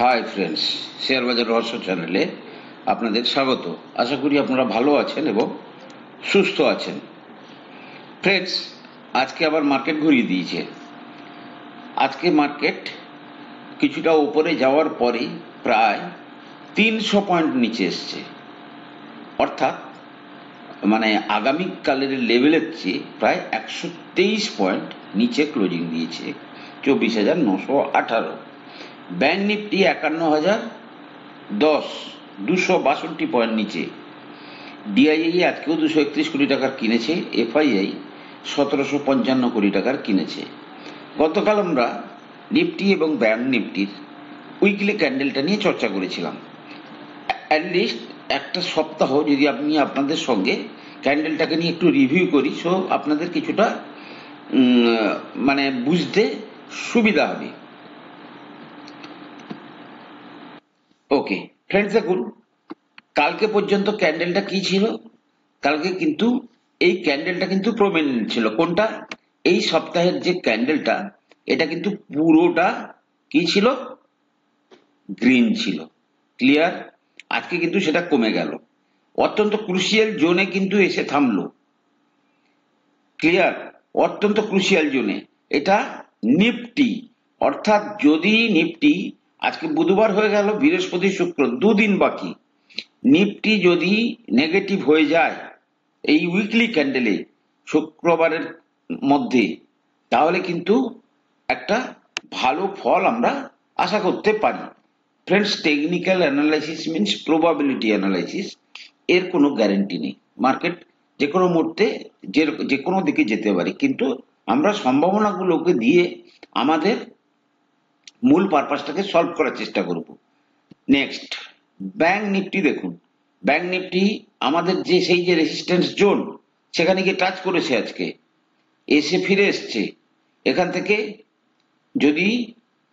Hi friends, share বাজার রহস্য চ্যানেলে আপনাদের স্বাগত। আশা করি আপনারা ভালো আছেন এবং সুস্থ আছেন। ফ্রেন্ডস, আজকে আবার মার্কেট ঘুরিয়ে দিয়েছে। আজকে মার্কেট কিছুটা উপরে যাওয়ার পরেই প্রায় 300 পয়েন্ট নিচে এসছে, অর্থাৎ মানে আগামীকালের লেভেলের চেয়ে প্রায় 123 পয়েন্ট নিচে ক্লোজিং দিয়েছে। 24,918। ব্যাংক নিফটি 51,010, 262 পয়েন্ট নিচে। ডিআইআই আজকেও 231 কোটি টাকার কিনেছে। এফআইআই 1755 কোটি টাকার কিনেছে। গতকাল আমরা নিফটি এবং ব্যাংক নিফটির উইকলি ক্যান্ডেলটা নিয়ে চর্চা করেছিলাম। অ্যাটলিস্ট একটা সপ্তাহ যদি আমি আপনাদের সঙ্গে ক্যান্ডেলটাকে নিয়ে একটু রিভিউ করি, সো আপনাদের কিছুটা মানে বুঝতে সুবিধা হবে। ওকে ফ্রেন্ডস, দেখুন কালকে পর্যন্ত ক্যান্ডেলটা কি ছিল। কালকে কিন্তু এই ক্যান্ডেলটা কিন্তু প্রমিনেন্ট ছিল। কোনটা? এই সপ্তাহের যে ক্যান্ডেলটা, এটা কিন্তু পুরোটা কি ছিল? গ্রিন ছিল। ক্লিয়ার? আজকে কিন্তু সেটা কমে গেল, অত্যন্ত ক্রুশিয়াল জোনে কিন্তু এসে থামলো। ক্লিয়ার? অত্যন্ত ক্রুশিয়াল জোনে এটা নিফটি। অর্থাৎ যদি নিফটি, আজকে বুধবার হয়ে গেল, বৃহস্পতি শুক্র দুদিন বাকি, নিফটি যদি নেগেটিভ হয়ে যায় এই উইকলি ক্যান্ডেলে শুক্রবারের মধ্যে, তাহলে কিন্তু একটা ভালো ফল আমরা আশা করতে পারি। Friends, technical analysis means probability analysis, এর কোনো গ্যারেন্টি নেই। মার্কেট যে কোনো মুহূর্তে যে কোনো দিকে যেতে পারে, কিন্তু আমরা সম্ভাবনাগুলোকে দিয়ে আমাদের মূল পারপাসটাকে সলভ করার চেষ্টা করব। নেক্সট, ব্যাংক নিফটি দেখুন। ব্যাংক নিফটি আমাদের যে সেই যে রেজিস্ট্যান্স জোন, সেখানে গিয়ে টাচ করেছে, আজকে এসে ফিরে এসছে। এখান থেকে যদি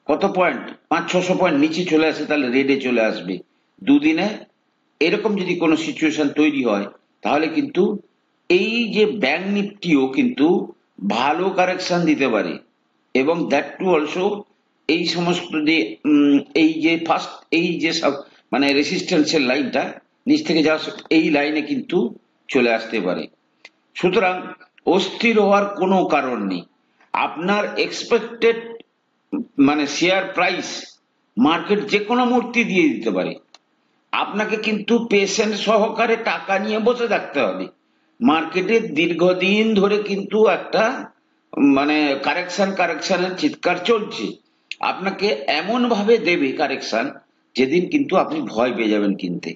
কত পয়েন্ট, 500-600 পয়েন্ট নিচে চলে আসে, তাহলে রেডে চলে আসবে। দুদিনে এরকম যদি কোনো সিচুয়েশন তৈরি হয়, তাহলে কিন্তু এই যে ব্যাংক নিফটিও কিন্তু ভালো কারেকশন দিতে পারে। এবং দ্যাট টু অলসো এই সমস্ত যে এই যে ফার্স্ট এই যে সব মানে রেসিস্ট্যান্সের লাইনটা নিচ থেকে যাওয়া, এই লাইনে কিন্তু চলে আসতে পারে। সুতরাং অস্থির হওয়ার কোনো কারণ নেই। আপনার এক্সপেক্টেড মানে শেয়ার প্রাইস মার্কেট যে কোনো মুহূর্তে দিয়ে দিতে পারে। আপনাকে কিন্তু পেশেন্ট সহকারে টাকা নিয়ে বসে থাকতে হবে। মার্কেটে দীর্ঘদিন ধরে কিন্তু একটা মানে কারেকশনের চিৎকার চলছে। আপনাকে এমন ভাবে দেবে কারেকশন, যেদিন কিন্তু আপনি ভয় পেয়ে যাবেন কিনতে।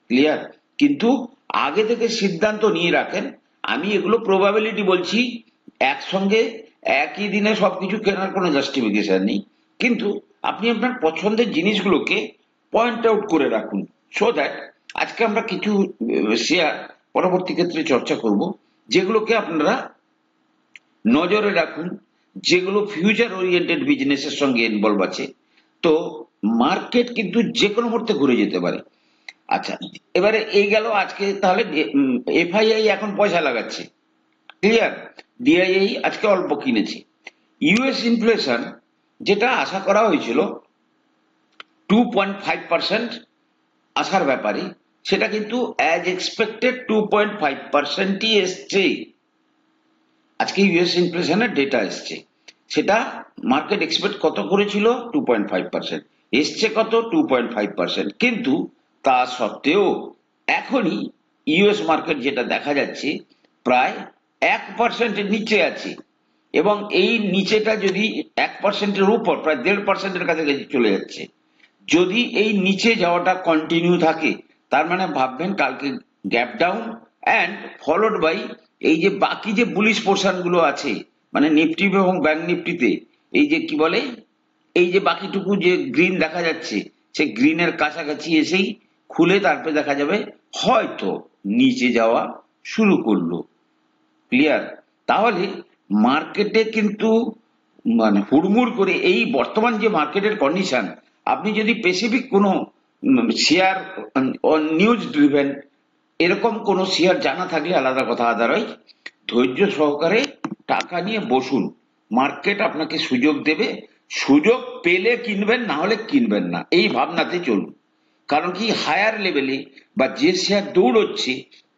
ক্লিয়ার? কিন্তু আগে থেকে সিদ্ধান্ত নিয়ে রাখেন। আমি এগুলো প্রবাবিলিটি বলছি, একসঙ্গে একই দিনে সবকিছু কেনার কোনো জাস্টিফিকেশন নেই, কিন্তু আপনি আপনার পছন্দের জিনিসগুলোকে পয়েন্ট আউট করে রাখুন, সো দ্যাট আজকে আমরা কিছু শেয়ার পরবর্তী ক্ষেত্রে চর্চা করব, যেগুলোকে আপনারা নজরে রাখুন, যেগুলো ফিউচার ওরিয়েন্টেড বিজনেসের সঙ্গে ইনভলভ আছে। তো মার্কেট কিন্তু যে কোনো মুহূর্তে ঘুরে যেতে পারে। আচ্ছা, এবারে এই গেল আজকে। তাহলে এফআইআই এখন পয়সা লাগাচ্ছে। ক্লিয়ার? ডিআইআই আজকে অল্প কিনেছে। ইউএস ইনফ্লেশন যেটা আশা করা হয়েছিল 2.5% আসার ব্যাপারে, সেটা কিন্তু অ্যাজ এক্সপেক্টেড 2.5%ই এসছে। আজকে ইউএস ইনফ্লেশনের ডেটা এসছে, সেটা মার্কেট এক্সপেক্ট কত করেছিল? 2.5%। এসছে কত? 2.5%। কিন্তু তা সত্ত্বেও এখনই ইউএস মার্কেট যেটা দেখা যাচ্ছে, প্রায় 1%-এর নিচে আছে। এবং এই নিচেটা যদি 1%-এর উপর, প্রায় 1.5%-এর কাছাকাছি চলে যাচ্ছে। যদি এই নিচে যাওয়াটা কন্টিনিউ থাকে, তার মানে ভাববেন কালকে gap down and followed by এই যে বাকি যে বুলিশ পোর্শন গুলো আছে, মানে নিফটি এবং ব্যাংক নিফটিতে এই যে কি বলে, এই যে বাকিটুকু যে গ্রিন দেখা যাচ্ছে, সেই গ্রিনের কাছাকাছি এসেই খুলে তারপরে দেখা যাবে হয়তো নিচে যাওয়া শুরু করলো। ক্লিয়ার? তাহলে মার্কেটে কিন্তু মানে হুড়মুড় করে এই বর্তমান যে মার্কেটের কন্ডিশন, আপনি যদি স্পেসিফিক কোনো শেয়ার নিউজ ড্রিভেন এরকম কোনো শেয়ার জানা থাকলে আলাদা কথা, আদারওয়াইজ ধৈর্য সহকারে টাকা নিয়ে বসুন। মার্কেট আপনাকে সুযোগ দেবে সুযোগ পেলে কিনবেন, না হলে কিনবেন না, এই ভাবনাতে চলুন। কারণ কি, হায়ার লেভেলে বা যে শেয়ার দৌড়চ্ছে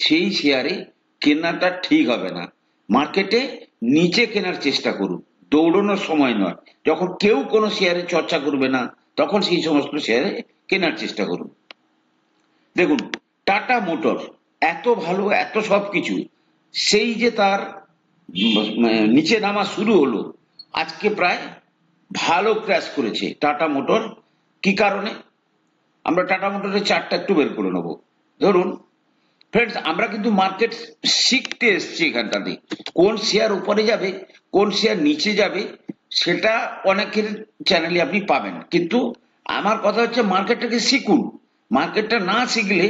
সেই শেয়ারে কেনাটা ঠিক হবে না। মার্কেটে নিচে কেনার চেষ্টা করুন, দৌড়ানোর সময় নয়। যখন কেউ কোনো শেয়ারে চর্চা করবে না তখন সেই সমস্ত শেয়ারে কেনার চেষ্টা করুন। দেখুন, টাটা মোটর এত ভালো, এত সবকিছু, সেই যে তার নিচে নামা শুরু হলো, আজকে প্রায় ভালো ক্র্যাশ করেছে টাটা মোটর। কি কারণে? আমরা টাটা মোটরের চার্টটা একটু বের করে নেবো। ধরুন ফ্রেন্ডস, আমরা কিন্তু মার্কেট শিখতে এসছি এখানটাতে। কোন শেয়ার উপরে যাবে, কোন শেয়ার নিচে যাবে, সেটা অনেকের চ্যানেলে আপনি পাবেন, কিন্তু আমার কথা হচ্ছে মার্কেটটাকে শিখুন। মার্কেটটা না শিখলে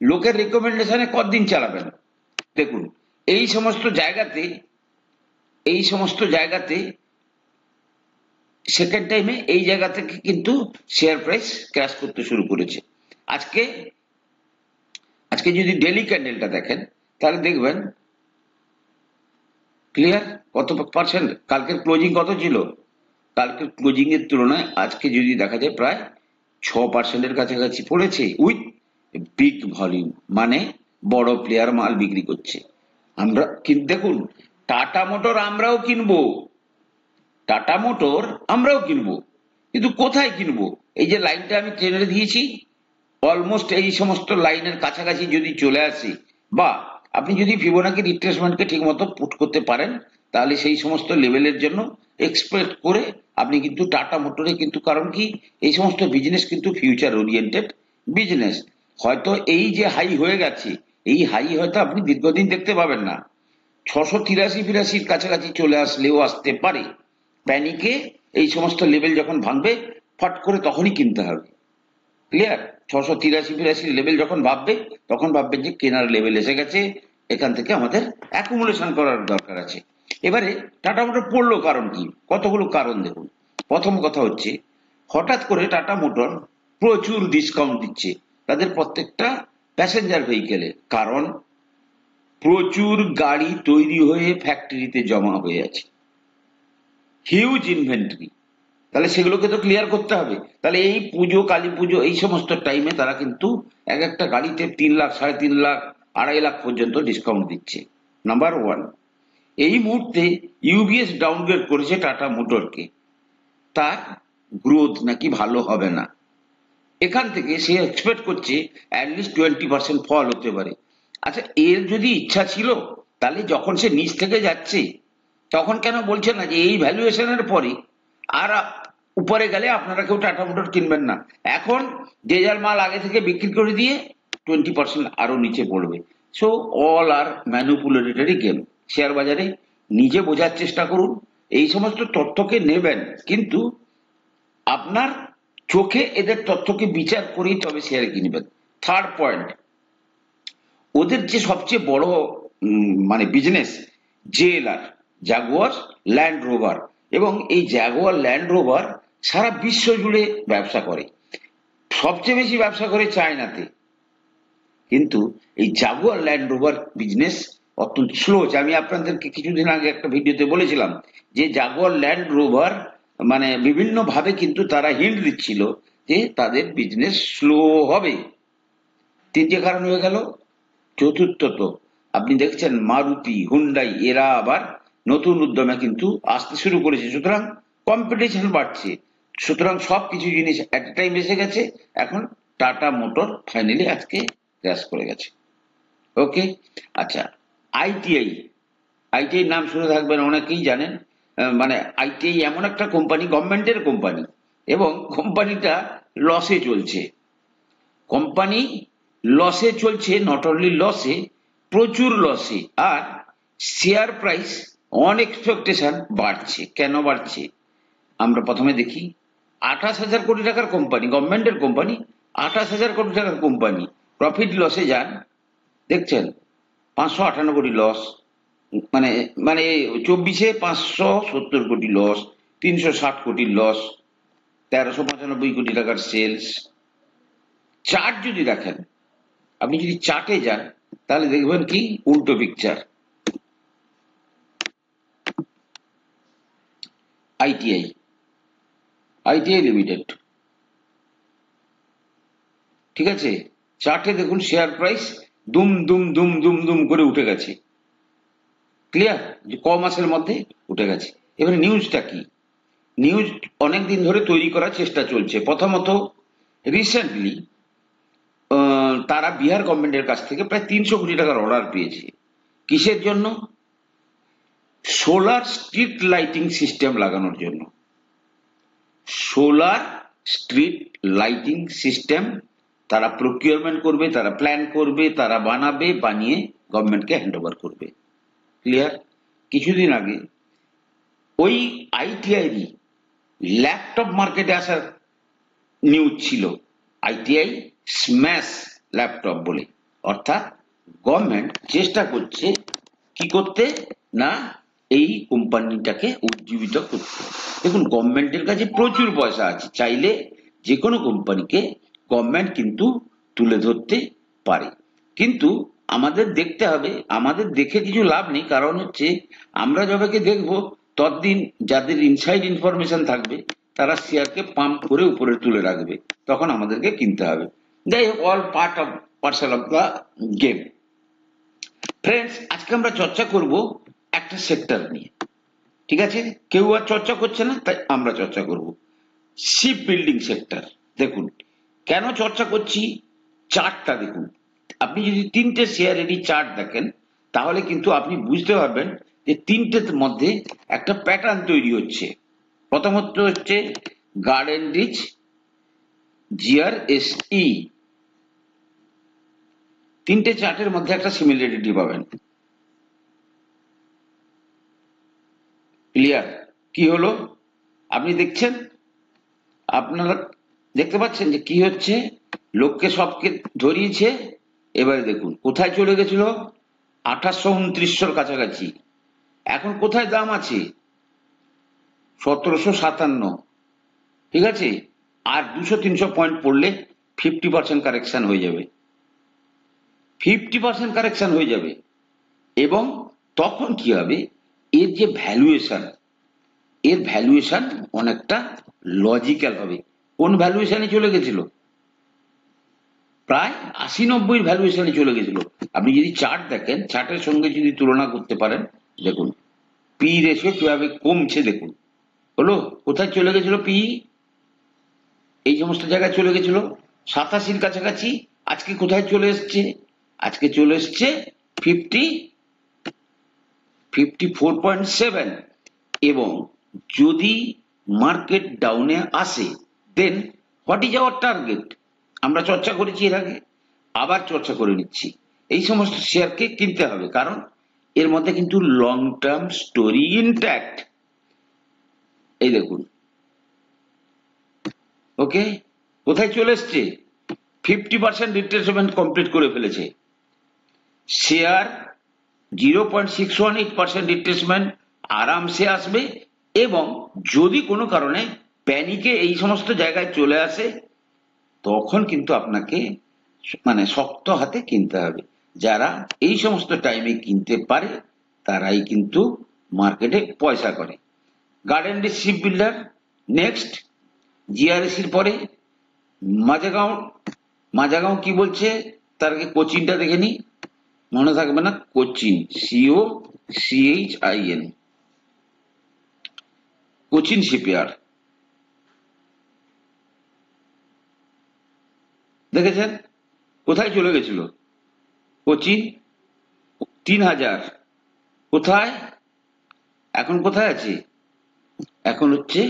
লোকের রেকমেন্ডেশনে কতদিন চালাবেন? দেখুন, এই সমস্ত জায়গাতে এই সমস্ত জায়গাতে সেকেন্ড টাইমে এই জায়গা থেকে কিন্তু শেয়ার প্রাইস ক্র্যাশ করতে শুরু করেছে। আজকে আজকে যদি ডেলি ক্যান্ডেলটা দেখেন তাহলে দেখবেন ক্লিয়ার কত পার্সেন্ট, কালকের ক্লোজিং কত ছিল, কালকের ক্লোজিং এর তুলনায় আজকে যদি দেখা যায় প্রায় 6%-এর কাছাকাছি পড়েছে, উইথ বিগ ভলিউম, মানে বড় প্লেয়ার মাল বিক্রি করছে। আমরা কিন্তু দেখুন, টাটা মোটর আমরাও কিনবো, টাটা মোটর আমরাও কিনবো, কিন্তু কোথায় কিনবো? এই যে লাইনটা আমি ট্রেনে দিয়েছি, অলমোস্ট এই সমস্ত লাইনের কাছাকাছি যদি চলে আসে, বা আপনি যদি ফিবোনাকি রিট্রেসমেন্টকে ঠিক মতো পুট করতে পারেন, তাহলে সেই সমস্ত লেভেলের জন্য এক্সপেক্ট করে আপনি কিন্তু টাটা মোটরে, কিন্তু কারণ কি, এই সমস্ত বিজনেস কিন্তু ফিউচার ওরিয়েন্টেড বিজনেস। হয়তো এই যে হাই হয়ে গেছে, এই হাই হয়তো আপনি দীর্ঘদিন দেখতে পাবেন না, 683-82-র কাছাকাছি চলে আসলেও আসতে পারে। প্যানিকে এই সমস্ত লেভেল যখন ভাঙবে, ফট করে তখনই কিনতে হবে। ক্লিয়ার? 683-82 লেভেল যখন ভাববে, তখন ভাববেন যে কেনার লেভেল এসে গেছে, এখান থেকে আমাদের অ্যাকুমুলেশন করার দরকার আছে। এবারে টাটা মোটর পড়লো কারণ কি? কতগুলো কারণ দেখুন। প্রথম কথা হচ্ছে, হঠাৎ করে টাটা মোটর প্রচুর ডিসকাউন্ট দিচ্ছে তাদের প্রত্যেকটা প্যাসেঞ্জার ভেহিকেলে। কারণ প্রচুর গাড়ি তৈরি হয়ে ফ্যাক্টরিতে জমা হয়ে আছে, হিউজ ইনভেন্টরি। তাহলে সেগুলোকে তো ক্লিয়ার করতে হবে। তাহলে এই পুজো, কালী পুজো, এই সমস্ত টাইমে তারা কিন্তু এক একটা গাড়িতে 3 লাখ, 3.5 লাখ, 2.5 লাখ পর্যন্ত ডিসকাউন্ট দিচ্ছে। Number one. এই মুহূর্তে ইউবিএস ডাউনগ্রেড করেছে টাটা মোটরকে, তার গ্রোথ নাকি ভালো হবে না। এখান থেকে সে এক্সপেক্ট করছে অ্যাটলিস্ট 20% ফল হতে পারে। আচ্ছা, এর যদি ইচ্ছা ছিল, তাহলে যখন সে নিচ থেকে যাচ্ছে তখন কেন বলছে না যে এই ভ্যালুয়েশনের পরে আর উপরে গেলে আপনারা কেউ টাটা মোটর কিনবেন না? এখন যে যার মাল আগে থেকে বিক্রি করে দিয়ে 20% আরো নিচে পড়বে। সো অল আর ম্যানুপুলেটরি গেম। শেয়ার বাজারে নিজে বোঝার চেষ্টা করুন, এই সমস্ত তথ্যকে নেবেন, কিন্তু আপনার চোখে এদের তথ্যকে বিচার করেই তবে শেয়ার কিনবেন। থার্ড পয়েন্ট, ওদের যে সবচেয়ে বড় মানে বিজনেস, জেএলআর, জাগুয়ার ল্যান্ড রোভার, এবং এই জাগুয়ার ল্যান্ড রোভার সারা বিশ্ব জুড়ে ব্যবসা করে, সবচেয়ে বেশি ব্যবসা করে চায়নাতে। কিন্তু এই জাগুয়ার ল্যান্ড রোভার বিজনেস অত্যন্ত স্লো হচ্ছে। আমি আপনাদেরকে কিছুদিন আগে একটা ভিডিওতে বলেছিলাম যে জাগুয়ার ল্যান্ড রোভার মানে বিভিন্ন ভাবে কিন্তু তারা হিন্ট দিচ্ছিল যে তাদের বিজনেস স্লো হবে। তিনটে কারণ হয়ে গেল। চতুর্থত, আপনি দেখছেন মারুতি, হুন্ডাই এরা আবার নতুন উদ্যমে কিন্তু আসতে শুরু করেছে, সুতরাং কম্পিটিশন বাড়ছে। সুতরাং সবকিছু জিনিস এট টাইম এসে গেছে। এখন টাটা মোটর ফাইনালি আজকে ক্র্যাশ করে গেছে। ওকে, আচ্ছা, আইটিআই, আইটিআই নাম শুনে থাকবেন, অনেকেই জানেন। মানে আইটিআই এমন একটা কোম্পানি, গভর্নমেন্টের কোম্পানি, এবং কোম্পানিটা লসে চলছে। কোম্পানি লসে চলছে, নট অনলি লসে, প্রচুর লসে। আর শেয়ার প্রাইস অন এক্সপেকটেশন বাড়ছে। কেন বাড়ছে আমরা প্রথমে দেখি। 28,000 কোটি টাকার কোম্পানি, গভর্নমেন্টের কোম্পানি, 28,000 কোটি টাকার কোম্পানি প্রফিট লসে যান, দেখছেন 558 কোটি লস, মানে মানে 24-এ 570 কোটি লস, 360 কোটি লস, 1395 কোটি টাকার সেলস। চার্ট যদি দেখেন, আপনি যদি চার্টে যান তাহলে দেখবেন কি উল্টো পিকচার। আইটিআই আইটিআই লিমিটেড, ঠিক আছে। চার্টে দেখুন শেয়ার প্রাইস দুম দুম দুম দুম দুম করে উঠে গেছে, ক্লিয়ার, যে ক মাসের মধ্যে উঠে গেছে। এবারে নিউজটা কি? নিউজ অনেকদিন ধরে তৈরি করার চেষ্টা চলছে। প্রথমত রিসেন্টলি তারা বিহার গভর্নমেন্টের কাছ থেকে প্রায় 300 কোটি টাকার অর্ডার পেয়েছে। কিসের জন্য? সোলার স্ট্রিট লাইটিং সিস্টেম লাগানোর জন্য। সোলার স্ট্রিট লাইটিং সিস্টেম তারা প্রকিউরমেন্ট করবে, তারা প্ল্যান করবে, তারা বানাবে, বানিয়ে গভর্নমেন্টকে হ্যান্ড ওভার করবে, ক্লিয়ার। কিছুদিন আগে ওই আইটিআইরই ল্যাপটপ মার্কেটে আসার নিউজ ছিল, আইটিআই স্ম্যাশ ল্যাপটপ বলে। অর্থাৎ গভর্নমেন্ট চেষ্টা করছে কি করতে, না এই কোম্পানিটাকে উজ্জীবিত করতে। দেখুন গভর্নমেন্টের কাছে প্রচুর পয়সা আছে, চাইলে যে কোনো কোম্পানিকে গভর্নমেন্ট কিন্তু তুলে ধরতে পারে। কিন্তু আমাদের দেখতে হবে, আমাদের দেখে কিছু লাভ নেই, কারণ হচ্ছে আমরা যবেকে দেখবো ততদিন যাদের ইনসাইড ইনফরমেশন থাকবে তারা শেয়ারকে পাম্প করে উপরে তুলে রাখবে, তখন আমাদেরকে কিনতে হবে। যাই হোক, all parcel of the game. Friends, আজকে আমরা চর্চা করব একটা সেক্টর নিয়ে, ঠিক আছে। কেউ আর চর্চা করছে না, তাই আমরা চর্চা করব শিপ বিল্ডিং সেক্টর। দেখুন কেন চর্চা করছি, চার্টটা দেখুন। আপনি যদি 3টে শেয়ারেরই চার্ট দেখেন তাহলে কিন্তু আপনি বুঝতে পারবেন যে 3টের মধ্যে একটা প্যাটার্ন তৈরি হচ্ছে। প্রথমত হচ্ছে গার্ডেন রিচ, জিআরএসই, 3টে চার্টের মধ্যে একটা সিমিলারিটি পাবেন, ক্লিয়ার। কি হলো আপনি দেখছেন, আপনারা দেখতে পাচ্ছেন যে কি হচ্ছে, লোককে সবকে ধরিয়েছে। এবারে দেখুন কোথায় চলে গেছিল, 2829 কাছাকাছি। এখন কোথায় দাম আছে, 1757, ঠিক আছে। আর 200-300 পয়েন্ট পড়লে 50% কারেকশন হয়ে যাবে, 50% কারেকশন হয়ে যাবে। এবং তখন কি হবে, এর যে ভ্যালুয়েশন, এর ভ্যালুয়েশন অনেকটা লজিক্যাল হবে। কোন ভ্যালুয়েশনে চলে গেছিল, প্রায় 80-90 ভ্যালুয়েশনে চলে গেছিল। আপনি যদি চার্ট দেখেন, চার্টের সঙ্গে যদি তুলনা করতে পারেন, দেখুন পি রেশিও কিভাবে কমছে, দেখুন হলো কোথায় চলে গেছিল, পি এই সমস্ত জায়গায় চলে গেছিল 87 কাছাকাছি। আজকে কোথায় চলে এসছে, আজকে চলে এসছে 54.7। এবং যদি মার্কেট ডাউনে আসে দেন হোয়াট ইজ আওয়ার টার্গেট, আমরা চর্চা করেছি এর আগে, আবার চর্চা করে নিচ্ছি। এই সমস্ত শেয়ারকে কিনতে হবে, কারণ এর মধ্যে কিন্তু লং টার্ম স্টোরি ইনট্যাক্ট। এই দেখুন, ওকে, কোথায় চলে এসছে, 50% রিট্রেসমেন্ট কমপ্লিট করে ফেলেছে। শেয়ার 0.618% রিট্রেসমেন্ট আরামসে আসবে। এবং যদি কোনো কারণে প্যানিকে এই সমস্ত জায়গায় চলে আসে, তখন কিন্তু আপনাকে মানে শক্ত হাতে কিনতে হবে। যারা এই সমস্ত টাইমে কিনতে পারে তারাই কিন্তু মার্কেটে পয়সা করে। Garden reach ship builder next, জিআরএসির পরে মাঝাগাঁও। মাঝাগাঁও কি বলছে, তার আগে কোচিনটা দেখে নি, মনে থাকবে না, কোচিন, COCHIN, কোচিন শিপইয়ার্ড, দেখেছেন কোথায় চলে গেছিল, কোচিন 3000, কোথায় এখন, কোথায় আছে এখন, হচ্ছে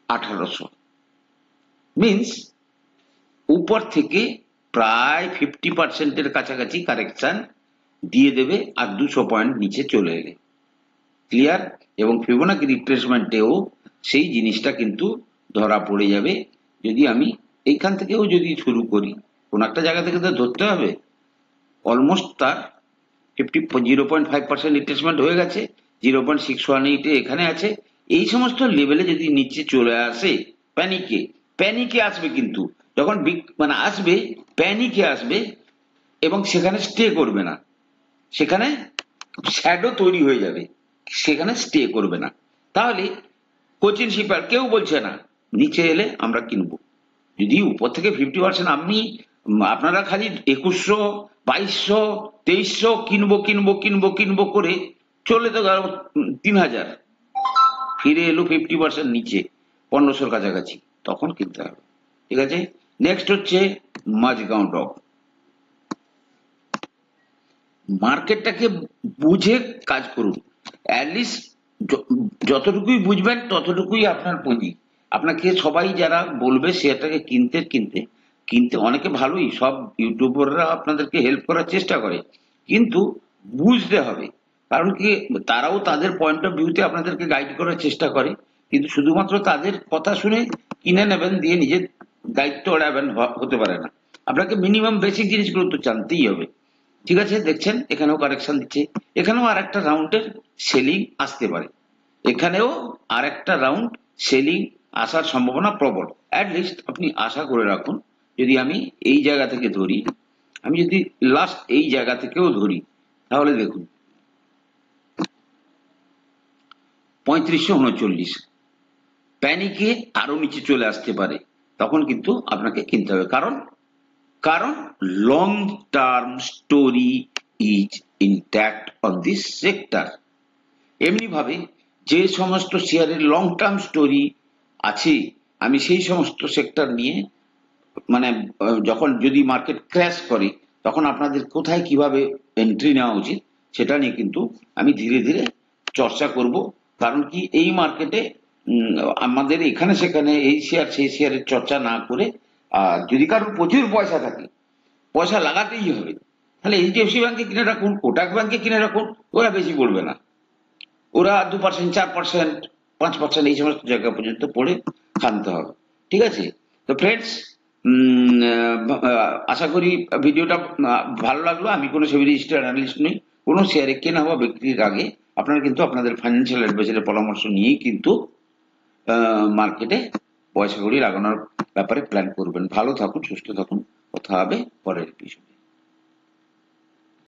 1800। মিন্স উপর থেকে প্রায় 50%-এর কাছাকাছি কারেকশন দিয়ে দেবে, আর 200 পয়েন্ট নিচে চলে এলে, ক্লিয়ার। এবং ফিবোনাকি রিট্রেসমেন্টেও সেই জিনিসটা কিন্তু ধরা পড়ে যাবে। যদি আমি এইখান থেকেও যদি শুরু করি, কোন একটা জায়গা থেকে তো ধরতে হবে, অলমোস্ট তার 0.5% রিট্রেসমেন্ট হয়ে গেছে, 0.618 এখানে আছে। এই সমস্ত লেভেলে যদি নিচে চলে আসে, প্যানিকে আসবে, কিন্তু যখন মানে আসবে, প্যানিকে আসবে এবং সেখানে স্টে করবে না, সেখানে শ্যাডো তৈরি হয়ে যাবে, সেখানে স্টে করবে না। তাহলে কোচিন শিপইয়ার্ড কেউ বলছে না, নিচে এলে আমরা কিনবো। যদি উপর থেকে 50% আমি আপনারা খালি 2100, 2200, 2300 কিনবো কিনবো কিনবো কিনবো করে চলে তো গেল 3000, ফিরে এলো 50% নিচে 1500-র কাছাকাছি, তখন কিনতে হবে। ঠিক আছে, নেক্সট হচ্ছে মাঝগাঁও ডক। মার্কেটটাকে বুঝে কাজ করুন, অ্যাটলিস্ট যতটুকুই বুঝবেন ততটুকুই আপনার পুঁজি। আপনাকে সবাই যারা বলবে সেটাকে কিনতে কিনতে কিনতে, অনেকে ভালোই, সব ইউটিউবাররা আপনাদেরকে হেল্প করার চেষ্টা করে, কিন্তু বুঝতে হবে। কারণ কি, তারাও তাদের পয়েন্ট অফ ভিউতে আপনাদেরকে গাইড করার চেষ্টা করে, কিন্তু শুধুমাত্র তাদের কথা শুনে কিনে নেবেন দিয়ে নিজের দায়িত্ব এড়াবেন হতে পারে না। আপনাকে মিনিমাম বেসিক জিনিসগুলো তো জানতেই হবে। ঠিক আছে, দেখছেন এখানেও কারেকশন দিচ্ছে, এখানেও আর একটা রাউন্ডের সেলিং আসতে পারে, এখানেও আর একটা রাউন্ড সেলিং আসার সম্ভাবনা প্রবল। অ্যাটলিস্ট আপনি আশা করে রাখুন, যদি আমি এই জায়গা থেকে ধরি, আমি যদি লাস্ট এই জায়গা থেকেও ধরি, তাহলে দেখুন 3539, প্যানিকে আরো নিচে চলে আসতে পারে, তখন কিন্তু আপনাকে কিনতে হবে। কারণ কারণ long term story is intact on this sector. এমনি ভাবে যে সমস্ত শেয়ারের লং টার্ম স্টোরি আছে, আমি সেই সমস্ত সেক্টর নিয়ে, মানে যখন যদি মার্কেট ক্র্যাশ করে তখন আপনাদের কোথায় কিভাবে এন্ট্রি নেওয়া উচিত সেটা নিয়ে কিন্তু আমি ধীরে ধীরে চর্চা করব। কারণ কি, এই মার্কেটে আমাদের এখানে সেখানে এই শেয়ার সেই শেয়ারের চর্চা না করে, যদি কারোর প্রচুর পয়সা থাকে, পয়সা লাগাতেই হবে, তাহলে এইচডিএফসি ব্যাংকে কিনে রাখুন, কোটাক ব্যাংকে কিনে রাখুন, ওরা বেশি পড়বে না, ওরা 2%, 4%, 5% এই সমস্ত জায়গা পর্যন্ত পড়ে খানতে হবে। ঠিক আছে, তো ফ্রেন্ডস, আশা করি ভিডিওটা ভালো লাগলো। আমি কোনো সেবি রেজিস্টার্ড অ্যানালিস্ট নই, কোনো শেয়ারে কেনা বা বিক্রির আগে আপনারা কিন্তু আপনাদের ফাইন্যান্সিয়াল অ্যাডভাইজারের পরামর্শ নিয়েই কিন্তু মার্কেটে পয়সা কড়ি লাগানোর ব্যাপারে প্ল্যান করবেন। ভালো থাকুন, সুস্থ থাকুন, কথা হবে পরের এপিসোডে।